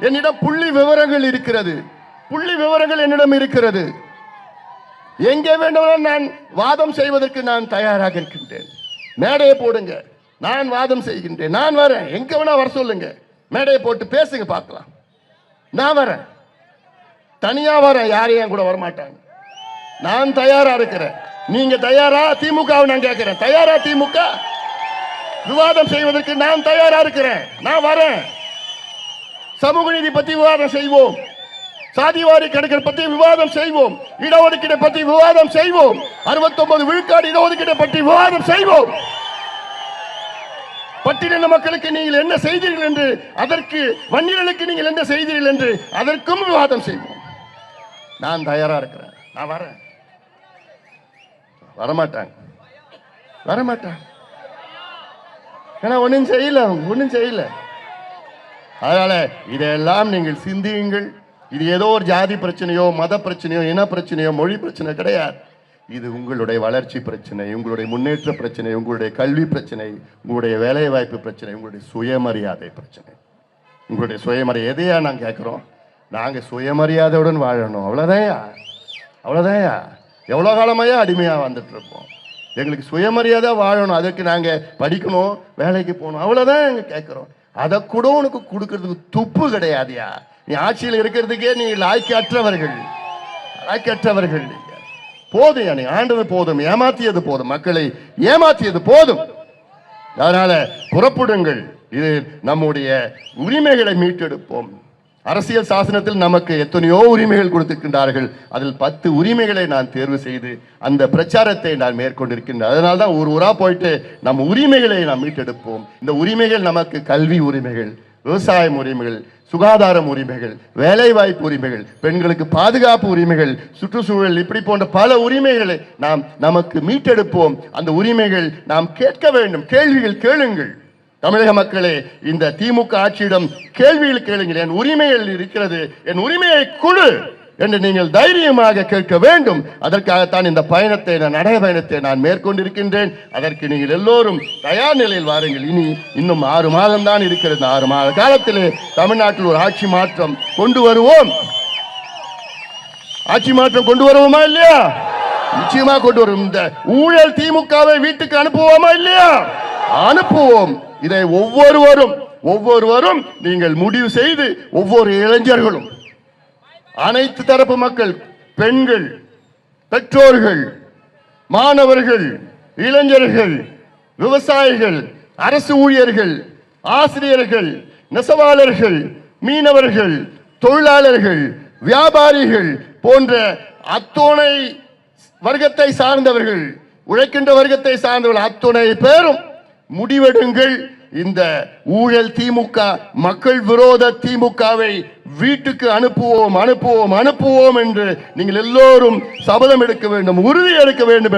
என்னிடம் புள்ளி விவரங்கள் இருக்கிறது. புள்ளி விவரங்கள் என்னிடம் இருக்கிறது. எங்கே வேண்டுமானாலும் நான் வாதம் செய்வதற்கு நான் தயாராக இருக்கின்றேன். மேடையை போடுங்க, நான் வாதம் செய்கின்றேன். நான் வரேன், எங்க வேணா வர சொல்லுங்க, மேடையை போட்டு பேசுங்க பார்க்கலாம். நான் வரேன், தனியா வரேன், யாரையும் கூட வரமாட்டாங்க. நான் தயாரா இருக்கிறேன். நீங்க தயாரா? திமுகவை நான் கேட்கிறேன், தயாரா? திமுக விவாதம் செய்வதற்கு நான் தயாரா இருக்கிறேன். நான் வரேன். சமூக நீதி பத்தி விவாதம் செய்வோம், சாதிவாரி கணக்கெடுப்பு பற்றி விவாதம் செய்வோம், இடஒதுக்கீடு பற்றி விவாதம் செய்வோம், 69 விழுக்காடு இடஒதுக்கீடு பற்றி விவாதம் செய்வோம். பட்டியலின மக்களுக்கு நீங்கள் என்ன செய்தீர்கள் என்று, அதற்கு வன்னியர்களுக்கு நீங்கள் என்ன செய்தீர்கள் என்று அதற்கும் விவாதம் செய்வோம். நான் தயாரா இருக்கிறேன். நான் வரேன். வரமாட்டாங்க, வரமாட்டாங்க. ஏன்னா ஒன்றும் செய்யல. அதனால இதையெல்லாம் நீங்கள் சிந்தியுங்கள். இது ஏதோ ஒரு ஜாதி பிரச்சனையோ, மத பிரச்சனையோ, இன பிரச்சனையோ, மொழி பிரச்சனை கிடையாது. இது உங்களுடைய வளர்ச்சி பிரச்சனை, உங்களுடைய முன்னேற்ற பிரச்சனை, உங்களுடைய கல்வி பிரச்சனை, உங்களுடைய வேலை வாய்ப்பு பிரச்சனை, உங்களுடைய சுயமரியாதை பிரச்சனை. உங்களுடைய சுயமரியாதை எதையா நான் கேட்கிறோம்? நாங்க சுயமரியாதையுடன் வாழணும், அவ்வளவுதான். எவ்வளவு காலமையா அடிமையா வந்துட்டு இருப்போம். எங்களுக்கு சுயமரியாதை வாழணும், அதற்கு நாங்க படிக்கணும், வேலைக்கு போகணும், அவ்வளவுதான் எங்க கேட்கிறோம். அதை கூட உனக்கு கொடுக்கறதுக்கு துப்பு கிடையாதுயா. நீ ஆட்சியில் இருக்கிறதுக்கே நீ லாய்க்கற்றவர்கள். போதும், நீ ஆண்டது போதும், ஏமாத்தியது போதும், மக்களை ஏமாத்தியது போதும். அதனால புறப்படுங்கள். இது நம்முடைய உரிமைகளை மீட்டெடுப்போம். அரசியல் சாசனத்தில் நமக்கு எத்தனையோ உரிமைகள் கொடுத்திருக்கின்றார்கள். அதில் 10 உரிமைகளை நான் தேர்வு செய்து அந்த பிரச்சாரத்தை நான் மேற்கொண்டிருக்கின்றேன். அதனால தான் ஊரா போயிட்டு நம்ம உரிமைகளை நாம் மீட்டெடுப்போம். இந்த உரிமைகள் நமக்கு கல்வி உரிமைகள், விவசாயம் உரிமைகள், சுகாதாரம் உரிமைகள், வேலை வாய்ப்பு உரிமைகள், பெண்களுக்கு பாதுகாப்பு உரிமைகள், சுற்றுச்சூழல், இப்படி போன்ற பல உரிமைகளை நமக்கு மீட்டெடுப்போம். அந்த உரிமைகள் நாம் கேட்க வேண்டும். கேள்விகள் கேளுங்கள். தமிழக மக்களே, இந்த திமுக ஆட்சியிடம் கேள்விகள் கேளுங்கள். என் உரிமைகள் இருக்கிறது, என் உரிமையை கொடு என்று நீங்கள் தைரியமாக கேட்க வேண்டும். அதற்காகத்தான் இந்த பயணத்தை, நடைபயணத்தை நான் மேற்கொண்டிருக்கின்றேன். அதற்கு நீங்கள் எல்லோரும் தயார் நிலையில் வாருங்கள். இன்னும் 6 மாதம் தான் இருக்கிறது. 6 மாத காலத்திலே தமிழ்நாட்டில் ஒரு ஆட்சி மாற்றம் கொண்டு வருவோம். ஆட்சி மாற்றம் கொண்டு வருவோமா இல்லையா? நிச்சயமா கொண்டு வரும். இந்த ஊழல் திமுகவை வீட்டுக்கு அனுப்புவோமா இல்லையா? அனுப்புவோம். இதை ஒவ்வொருவரும் நீங்கள் முடிவு செய்து, ஒவ்வொரு இளைஞர்களும், அனைத்து தரப்பு மக்கள், பெண்கள், பெற்றோர்கள், மாணவர்கள், இளைஞர்கள், விவசாயிகள், அரசு ஊழியர்கள், ஆசிரியர்கள், நெசவாளர்கள், மீனவர்கள், தொழிலாளர்கள், வியாபாரிகள் போன்ற அத்துணை வர்க்கத்தை சார்ந்தவர்கள், உழைக்கின்ற வர்க்கத்தை சார்ந்தவர்கள் அத்துணை பேரும் முடிவெடுங்கள். இந்த ஊழல் திமுக, மக்கள் விரோத திமுகவை வீட்டுக்கு அனுப்புவோம் என்று நீங்கள் எல்லோரும் சபதம் எடுக்க வேண்டும், உறுதி எடுக்க வேண்டும்.